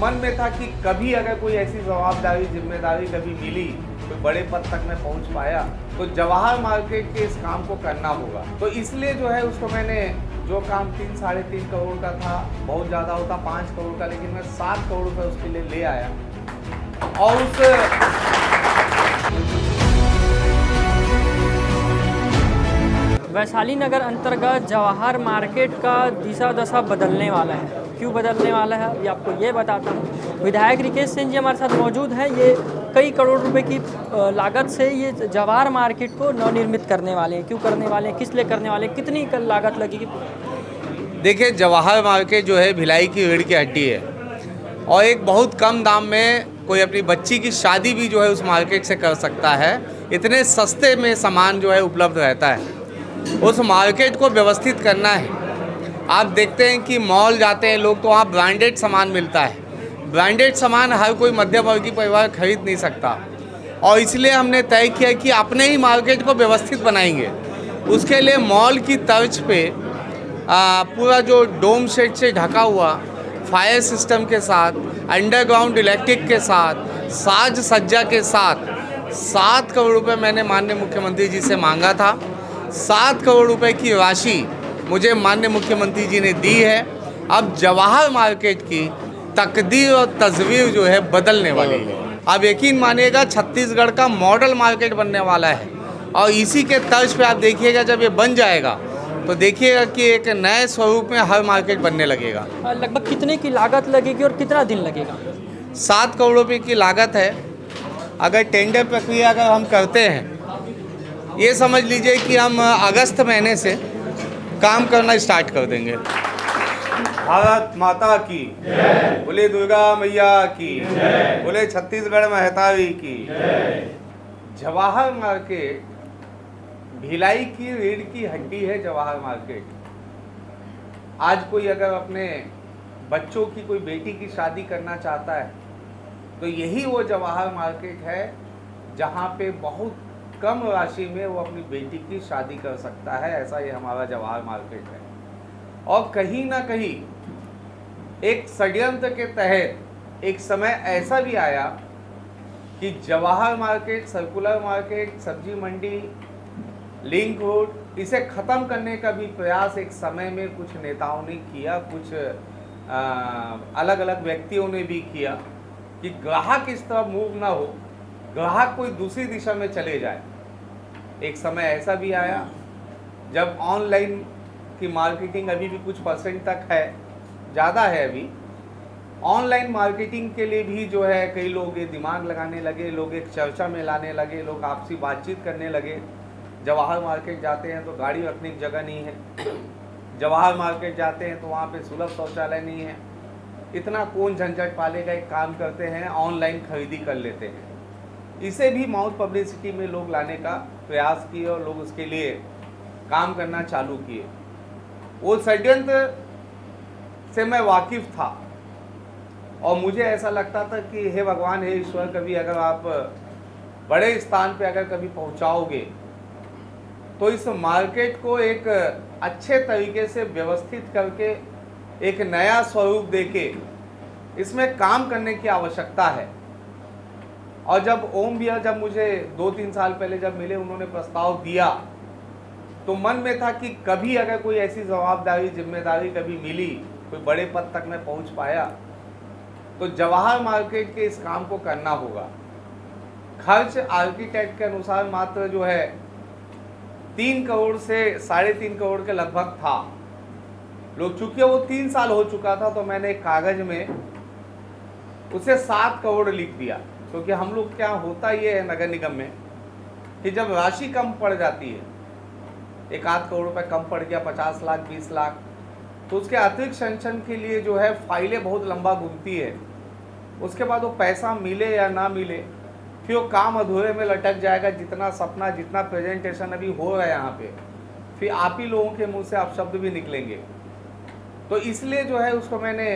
मन में था कि कभी अगर कोई ऐसी जवाबदारी जिम्मेदारी कभी मिली, कोई बड़े पद तक मैं पहुंच पाया, तो जवाहर मार्केट के इस काम को करना होगा। तो इसलिए जो है उसको मैंने, जो काम 3-3.5 करोड़ का था, बहुत ज़्यादा होता 5 करोड़ का, लेकिन मैं 7 करोड़ रुपये उसके लिए ले आया। और उस वैशाली नगर अंतर्गत जवाहर मार्केट का दिशा दशा बदलने वाला है। क्यों बदलने वाला है अभी आपको ये बताता हूँ। विधायक रिकेश सिंह जी हमारे साथ मौजूद हैं। ये कई करोड़ रुपए की लागत से ये जवाहर मार्केट को नवनिर्मित करने वाले हैं। क्यों करने वाले हैं, किस लिए करने वाले हैं, कितनी लागत लगेगी? देखिए, जवाहर मार्केट जो है भिलाई की रीढ़ की हड्डी है और एक बहुत कम दाम में कोई अपनी बच्ची की शादी भी जो है उस मार्केट से कर सकता है। इतने सस्ते में सामान जो है उपलब्ध रहता है। उस मार्केट को व्यवस्थित करना है। आप देखते हैं कि मॉल जाते हैं लोग तो वहाँ ब्रांडेड सामान मिलता है। ब्रांडेड सामान हर कोई मध्यवर्गीय परिवार खरीद नहीं सकता और इसलिए हमने तय किया कि अपने ही मार्केट को व्यवस्थित बनाएंगे। उसके लिए मॉल की तर्ज पे पूरा जो डोम सेट से ढका हुआ, फायर सिस्टम के साथ, अंडरग्राउंड इलेक्ट्रिक के साथ, साज सज्जा के साथ 7 करोड़ रुपये मैंने माननीय मुख्यमंत्री जी से मांगा था। 7 करोड़ रुपए की राशि मुझे माननीय मुख्यमंत्री जी ने दी है। अब जवाहर मार्केट की तकदीर और तस्वीर जो है बदलने वाली है। अब यकीन मानिएगा, छत्तीसगढ़ का मॉडल मार्केट बनने वाला है और इसी के तर्ज पे आप देखिएगा, जब ये बन जाएगा तो देखिएगा कि एक नए स्वरूप में हर मार्केट बनने लगेगा। लगभग कितने की लागत लगेगी और कितना दिन लगेगा? 7 करोड़ रुपये की लागत है। अगर टेंडर प्रक्रिया अगर हम करते हैं, ये समझ लीजिए कि हम अगस्त महीने से काम करना स्टार्ट कर देंगे। भारत माता की जय, बोले दुर्गा मैया की जय, बोले छत्तीसगढ़ महतारी की जय। जवाहर मार्केट भिलाई की रीढ़ की हड्डी है। जवाहर मार्केट आज कोई अगर अपने बच्चों की, कोई बेटी की शादी करना चाहता है तो यही वो जवाहर मार्केट है जहाँ पे बहुत कम राशि में वो अपनी बेटी की शादी कर सकता है। ऐसा ये हमारा जवाहर मार्केट है। और कहीं ना कहीं एक षड्यंत्र के तहत एक समय ऐसा भी आया कि जवाहर मार्केट, सर्कुलर मार्केट, सब्जी मंडी, लिंक रोड, इसे ख़त्म करने का भी प्रयास एक समय में कुछ नेताओं ने किया, कुछ अलग अलग व्यक्तियों ने भी किया कि ग्राहक इस तरफ मूव ना हो, ग्राहक कोई दूसरी दिशा में चले जाए। एक समय ऐसा भी आया जब ऑनलाइन की मार्केटिंग अभी भी कुछ परसेंट तक है, ज़्यादा है अभी। ऑनलाइन मार्केटिंग के लिए भी जो है कई लोग ये दिमाग लगाने लगे, लोग एक चर्चा में लाने लगे, लोग आपसी बातचीत करने लगे। जवाहर मार्केट जाते हैं तो गाड़ी रखने की जगह नहीं है, जवाहर मार्केट जाते हैं तो वहाँ पे सुलभ शौचालय नहीं है। इतना कौन झंझट पालेगा, एक काम करते हैं ऑनलाइन खरीदी कर लेते हैं। इसे भी माउथ पब्लिसिटी में लोग लाने का प्रयास किए और लोग उसके लिए काम करना चालू किए। वो षड्यंत्र से मैं वाकिफ था और मुझे ऐसा लगता था कि हे भगवान, हे ईश्वर, कभी अगर आप बड़े स्थान पे अगर कभी पहुंचाओगे तो इस मार्केट को एक अच्छे तरीके से व्यवस्थित करके एक नया स्वरूप देके इसमें काम करने की आवश्यकता है। और जब ओम भैया जब मुझे 2-3 साल पहले जब मिले, उन्होंने प्रस्ताव दिया तो मन में था कि कभी अगर कोई ऐसी जवाबदारी जिम्मेदारी कभी मिली, कोई बड़े पद तक मैं पहुंच पाया, तो जवाहर मार्केट के इस काम को करना होगा। खर्च आर्किटेक्ट के अनुसार मात्र जो है 3 करोड़ से 3.5 करोड़ के लगभग था। लोग, चूंकि वो 3 साल हो चुका था तो मैंने एक कागज में उसे 7 करोड़ लिख दिया, क्योंकि हम लोग क्या होता ये है नगर निगम में कि जब राशि कम पड़ जाती है, 1-8 करोड़ रुपए कम पड़ गया, 50 लाख 20 लाख, तो उसके अतिरिक्त सेंक्शन के लिए जो है फाइलें बहुत लंबा घूमती है। उसके बाद वो पैसा मिले या ना मिले, फिर वो काम अधूरे में लटक जाएगा। जितना सपना, जितना प्रेजेंटेशन अभी हो रहा है यहाँ पे, फिर आप ही लोगों के मुंह से आप शब्द भी निकलेंगे। तो इसलिए जो है उसको मैंने,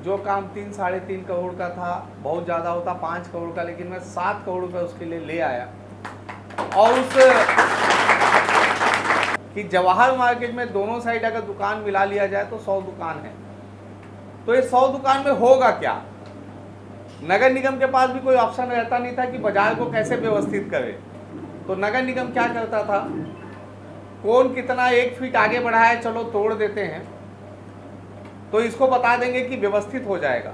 जो काम 3-3.5 करोड़ का था, बहुत ज़्यादा होता 5 करोड़ का, लेकिन मैं 7 करोड़ रुपये उसके लिए ले आया। और उस कि जवाहर मार्केट में दोनों साइड अगर दुकान मिला लिया जाए तो 100 दुकान है। तो ये 100 दुकान में होगा क्या? नगर निगम के पास भी कोई ऑप्शन रहता नहीं था कि बाजार को कैसे व्यवस्थित करे। तो नगर निगम क्या करता था, कौन कितना 1 फीट आगे बढ़ा है, चलो तोड़ देते हैं, तो इसको बता देंगे कि व्यवस्थित हो जाएगा।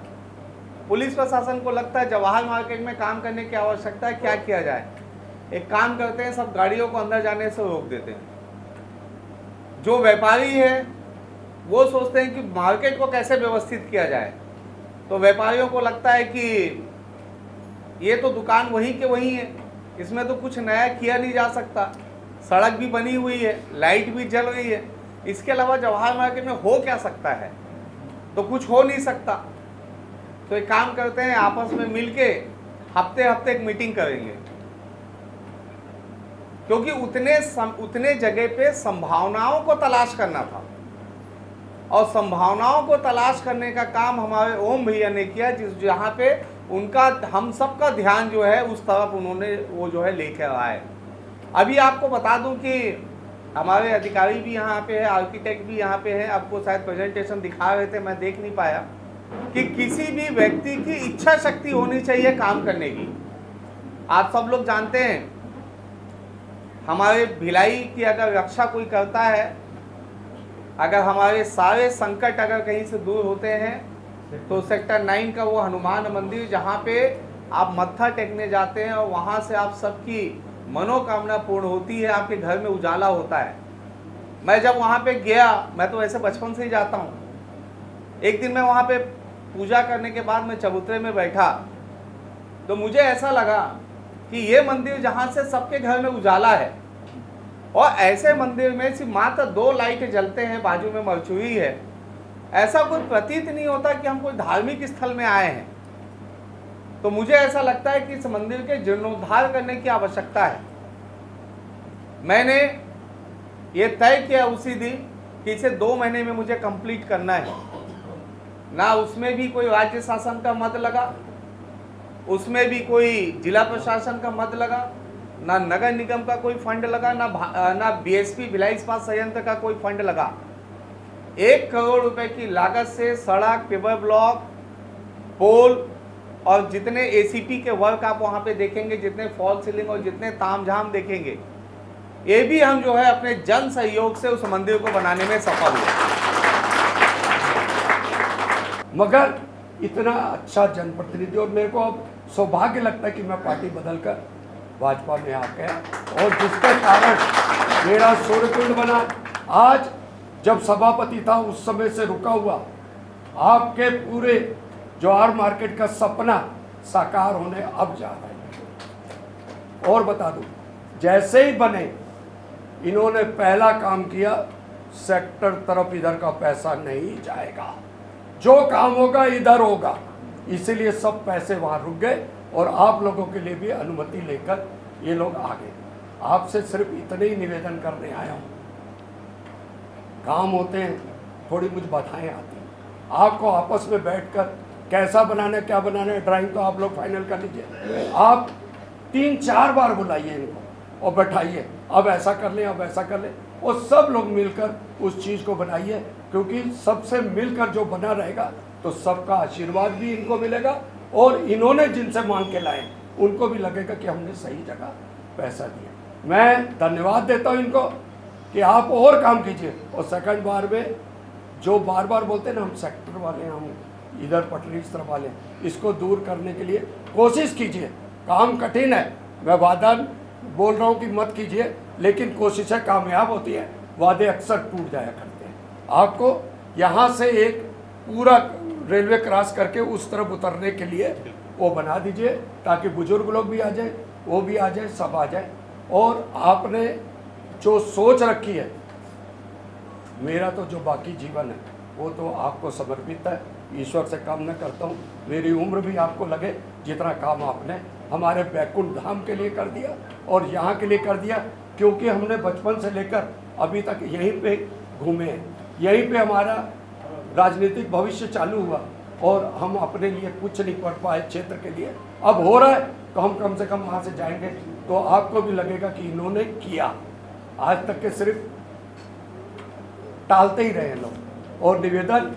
पुलिस प्रशासन को लगता है जवाहर मार्केट में काम करने की आवश्यकता है, क्या किया जाए। एक काम करते हैं, सब गाड़ियों को अंदर जाने से रोक देते हैं। जो व्यापारी है वो सोचते हैं कि मार्केट को कैसे व्यवस्थित किया जाए। तो व्यापारियों को लगता है कि ये तो दुकान वहीं के वहीं है, इसमें तो कुछ नया किया नहीं जा सकता, सड़क भी बनी हुई है, लाइट भी जल रही है, इसके अलावा जवाहर मार्केट में हो क्या सकता है, तो कुछ हो नहीं सकता। तो एक काम करते हैं, आपस में मिलके हफ्ते हफ्ते एक मीटिंग करेंगे, क्योंकि उतने जगह पे संभावनाओं को तलाश करना था, और संभावनाओं को तलाश करने का काम हमारे ओम भैया ने किया, जहाँ पे उनका हम सब का ध्यान जो है उस तरफ उन्होंने वो जो है लेकर आए। अभी आपको बता दूं कि हमारे अधिकारी भी यहाँ पे है, आर्किटेक्ट भी यहाँ पे है, आपको शायद प्रेजेंटेशन दिखा रहे थे, मैं देख नहीं पाया, कि किसी भी व्यक्ति की इच्छा शक्ति होनी चाहिए काम करने की। आप सब लोग जानते हैं, हमारे भिलाई की अगर रक्षा कोई करता है, अगर हमारे सारे संकट अगर कहीं से दूर होते हैं, तो सेक्टर 9 का वो हनुमान मंदिर, जहाँ पे आप मत्था टेकने जाते हैं और वहाँ से आप सबकी मनोकामना पूर्ण होती है, आपके घर में उजाला होता है। मैं जब वहाँ पे गया, मैं तो ऐसे बचपन से ही जाता हूँ, एक दिन मैं वहाँ पे पूजा करने के बाद मैं चबूतरे में बैठा, तो मुझे ऐसा लगा कि ये मंदिर जहाँ से सबके घर में उजाला है, और ऐसे मंदिर में सिर्फ मात्र 2 लाइट जलते हैं, बाजू में मरचुई है, ऐसा कोई प्रतीत नहीं होता कि हम कोई धार्मिक स्थल में आए हैं। तो मुझे ऐसा लगता है कि इस मंदिर के जीर्णोद्धार करने की आवश्यकता है। मैंने ये तय किया उसी दिन कि इसे 2 महीने में मुझे कंप्लीट करना है। ना उसमें भी कोई राज्य शासन का मत लगा, उसमें भी कोई जिला प्रशासन का मत लगा, ना नगर निगम का कोई फंड लगा, ना बीएसपी भिलाई इस्पात संयंत्र का कोई फंड लगा। 1 करोड़ रुपए की लागत से सड़क, पेवर ब्लॉक, पोल और जितने एसीपी के वर्क आप वहां पे देखेंगे, जितने फॉल सीलिंग और जितने तामझाम देखेंगे, ये भी हम जो है अपने जन सहयोग से उस मंदिर को बनाने में सफल हुए। मगर इतना अच्छा जनप्रतिनिधि, और मेरे को अब सौभाग्य लगता है कि मैं पार्टी बदलकर भाजपा में आ गया, और जिसके कारण मेरा सूर्यकुंड बना। आज जब सभापति था उस समय से रुका हुआ आपके पूरे जवाहर मार्केट का सपना साकार होने अब जा रहा है। और बता दूं, जैसे ही बने इन्होंने पहला काम किया, सेक्टर तरफ इधर का पैसा नहीं जाएगा, जो काम होगा इधर होगा, इसीलिए सब पैसे वहाँ रुक गए, और आप लोगों के लिए भी अनुमति लेकर ये लोग आ गए। आपसे सिर्फ इतने ही निवेदन करने आया हूँ, काम होते हैं, थोड़ी मुझ बाधाएं आती हैं, आपको आपस में बैठकर कैसा बनाना है, क्या बनाना है, ड्राइंग तो आप लोग फाइनल कर लीजिए। आप 3-4 बार बुलाइए इनको और बैठाइए, अब ऐसा कर लें, अब ऐसा कर लें, और सब लोग मिलकर उस चीज़ को बनाइए, क्योंकि सबसे मिलकर जो बना रहेगा तो सबका आशीर्वाद भी इनको मिलेगा, और इन्होंने जिनसे मांग के लाए उनको भी लगेगा कि हमने सही जगह पैसा दिया। मैं धन्यवाद देता हूँ इनको कि आप और काम कीजिए, और सेकंड बार में जो बार बार बोलते हैं ना हम सेक्टर वाले, हम इधर पटरी इस तरफ वाले, इसको दूर करने के लिए कोशिश कीजिए। काम कठिन है, मैं वादा बोल रहा हूँ कि मत कीजिए, लेकिन कोशिशें कामयाब होती है, वादे अक्सर टूट जाया करते हैं। आपको यहाँ से एक पूरा रेलवे क्रॉस करके उस तरफ उतरने के लिए वो बना दीजिए, ताकि बुजुर्ग लोग भी आ जाए, वो भी आ जाए, सब आ जाए। और आपने जो सोच रखी है, मेरा तो जो बाकी जीवन है वो तो आपको समर्पित है, ईश्वर से कामना करता हूँ मेरी उम्र भी आपको लगे जितना काम आपने हमारे बैकुंठ धाम के लिए कर दिया और यहाँ के लिए कर दिया, क्योंकि हमने बचपन से लेकर अभी तक यहीं पे घूमे हैं, यहीं पे हमारा राजनीतिक भविष्य चालू हुआ, और हम अपने लिए कुछ नहीं कर पाए क्षेत्र के लिए। अब हो रहा है तो हम कम से कम वहाँ से जाएंगे तो आपको भी लगेगा कि इन्होंने किया। आज तक के सिर्फ टालते ही रहे लोग, और निवेदन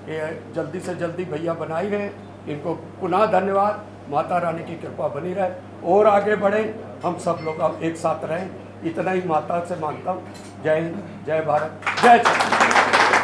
ये जल्दी से जल्दी भैया बना ही रहे, इनको पुनः धन्यवाद। माता रानी की कृपा बनी रहे और आगे बढ़े, हम सब लोग अब एक साथ रहें, इतना ही माता से मांगता हूँ। जय हिंद, जय भारत, जय छत्तीसगढ़।